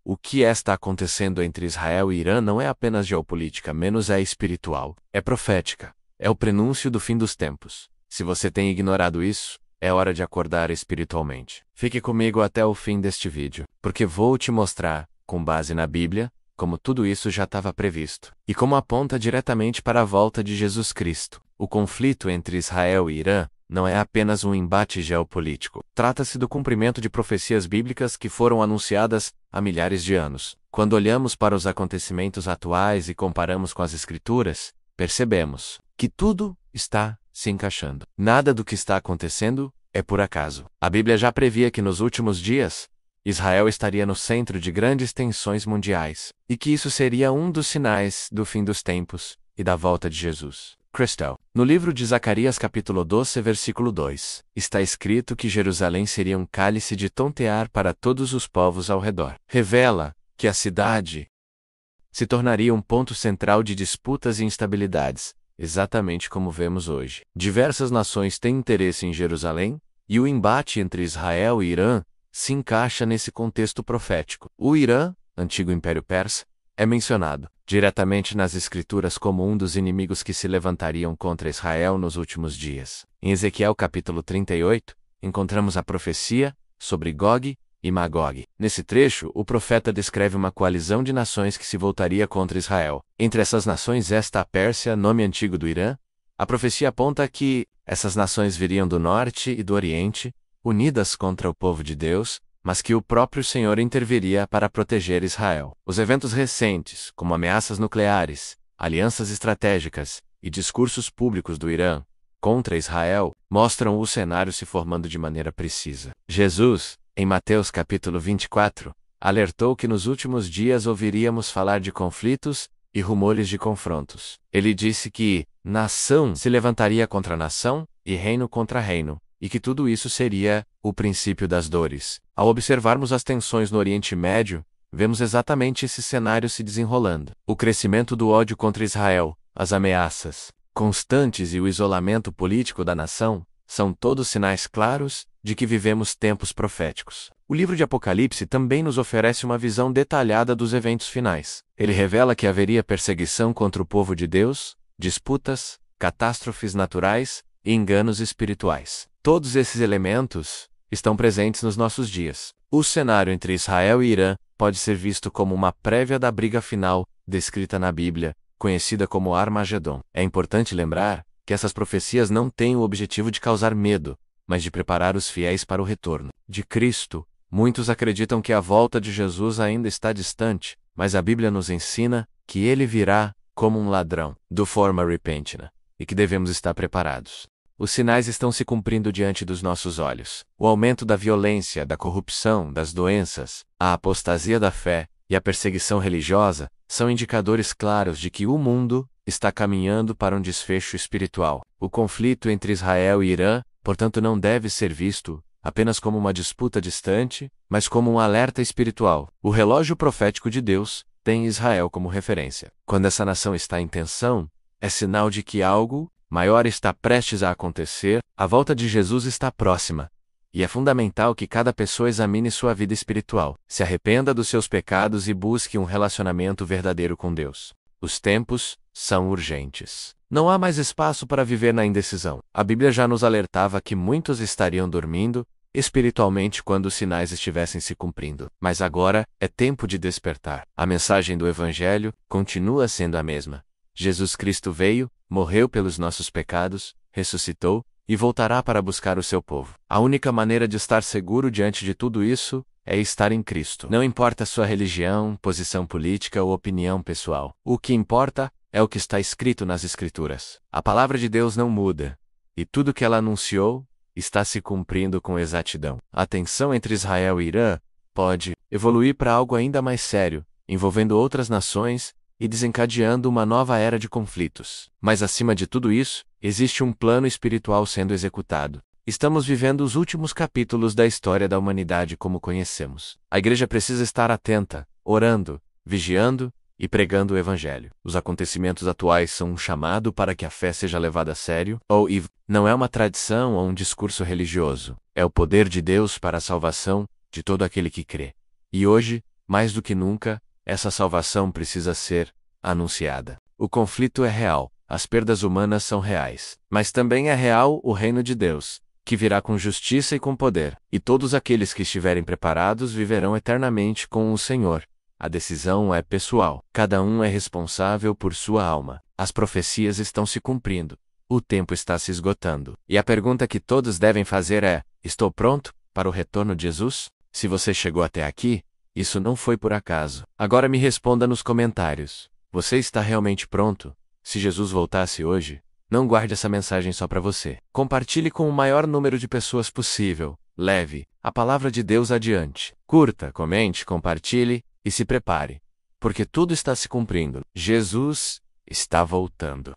o que está acontecendo entre Israel e Irã não é apenas geopolítica, menos é espiritual, é profética, é o prenúncio do fim dos tempos. Se você tem ignorado isso, é hora de acordar espiritualmente. Fique comigo até o fim deste vídeo, porque vou te mostrar, com base na Bíblia, como tudo isso já estava previsto, e como aponta diretamente para a volta de Jesus Cristo. O conflito entre Israel e Irã não é apenas um embate geopolítico. Trata-se do cumprimento de profecias bíblicas que foram anunciadas há milhares de anos. Quando olhamos para os acontecimentos atuais e comparamos com as Escrituras, percebemos que tudo está se encaixando. Nada do que está acontecendo é por acaso. A Bíblia já previa que nos últimos dias, Israel estaria no centro de grandes tensões mundiais, e que isso seria um dos sinais do fim dos tempos e da volta de Jesus. Crystal. No livro de Zacarias capítulo 12, versículo 2, está escrito que Jerusalém seria um cálice de tontear para todos os povos ao redor. Revela que a cidade se tornaria um ponto central de disputas e instabilidades, exatamente como vemos hoje. Diversas nações têm interesse em Jerusalém, e o embate entre Israel e Irã se encaixa nesse contexto profético. O Irã, antigo Império Persa, é mencionado diretamente nas Escrituras como um dos inimigos que se levantariam contra Israel nos últimos dias. Em Ezequiel capítulo 38, encontramos a profecia sobre Gog e Magog. Nesse trecho, o profeta descreve uma coalizão de nações que se voltaria contra Israel. Entre essas nações está a Pérsia, nome antigo do Irã. A profecia aponta que essas nações viriam do norte e do oriente, unidas contra o povo de Deus, mas que o próprio Senhor interviria para proteger Israel. Os eventos recentes, como ameaças nucleares, alianças estratégicas e discursos públicos do Irã contra Israel, mostram o cenário se formando de maneira precisa. Jesus, em Mateus capítulo 24, alertou que nos últimos dias ouviríamos falar de conflitos e rumores de confrontos. Ele disse que nação se levantaria contra nação e reino contra reino, e que tudo isso seria o princípio das dores. Ao observarmos as tensões no Oriente Médio, vemos exatamente esse cenário se desenrolando. O crescimento do ódio contra Israel, as ameaças constantes e o isolamento político da nação são todos sinais claros de que vivemos tempos proféticos. O livro de Apocalipse também nos oferece uma visão detalhada dos eventos finais. Ele revela que haveria perseguição contra o povo de Deus, disputas, catástrofes naturais e enganos espirituais. Todos esses elementos estão presentes nos nossos dias. O cenário entre Israel e Irã pode ser visto como uma prévia da briga final, descrita na Bíblia, conhecida como Armagedon. É importante lembrar que essas profecias não têm o objetivo de causar medo, mas de preparar os fiéis para o retorno de Cristo. Muitos acreditam que a volta de Jesus ainda está distante, mas a Bíblia nos ensina que ele virá como um ladrão, de forma repentina, e que devemos estar preparados. Os sinais estão se cumprindo diante dos nossos olhos. O aumento da violência, da corrupção, das doenças, a apostasia da fé e a perseguição religiosa são indicadores claros de que o mundo está caminhando para um desfecho espiritual. O conflito entre Israel e Irã, portanto, não deve ser visto apenas como uma disputa distante, mas como um alerta espiritual. O relógio profético de Deus tem Israel como referência. Quando essa nação está em tensão, é sinal de que algo maior está prestes a acontecer, a volta de Jesus está próxima. E é fundamental que cada pessoa examine sua vida espiritual, se arrependa dos seus pecados e busque um relacionamento verdadeiro com Deus. Os tempos são urgentes. Não há mais espaço para viver na indecisão. A Bíblia já nos alertava que muitos estariam dormindo espiritualmente quando os sinais estivessem se cumprindo. Mas agora é tempo de despertar. A mensagem do Evangelho continua sendo a mesma. Jesus Cristo veio, morreu pelos nossos pecados, ressuscitou e voltará para buscar o seu povo. A única maneira de estar seguro diante de tudo isso é estar em Cristo. Não importa sua religião, posição política ou opinião pessoal. O que importa é o que está escrito nas Escrituras. A palavra de Deus não muda, e tudo que ela anunciou está se cumprindo com exatidão. A tensão entre Israel e Irã pode evoluir para algo ainda mais sério, envolvendo outras nações e desencadeando uma nova era de conflitos. Mas acima de tudo isso, existe um plano espiritual sendo executado. Estamos vivendo os últimos capítulos da história da humanidade como conhecemos. A igreja precisa estar atenta, orando, vigiando e pregando o Evangelho. Os acontecimentos atuais são um chamado para que a fé seja levada a sério, não é uma tradição ou um discurso religioso. É o poder de Deus para a salvação de todo aquele que crê. E hoje, Mais do que nunca, essa salvação precisa ser anunciada. O conflito é real, as perdas humanas são reais, mas também é real o reino de Deus, que virá com justiça e com poder, e todos aqueles que estiverem preparados viverão eternamente com o Senhor. A decisão é pessoal, cada um é responsável por sua alma. As profecias estão se cumprindo. O tempo está se esgotando. E a pergunta que todos devem fazer é: estou pronto para o retorno de Jesus? Se você chegou até aqui, isso não foi por acaso. Agora me responda nos comentários. Você está realmente pronto? Se Jesus voltasse hoje, não guarde essa mensagem só para você. Compartilhe com o maior número de pessoas possível. Leve a palavra de Deus adiante. Curta, comente, compartilhe e se prepare. Porque tudo está se cumprindo. Jesus está voltando.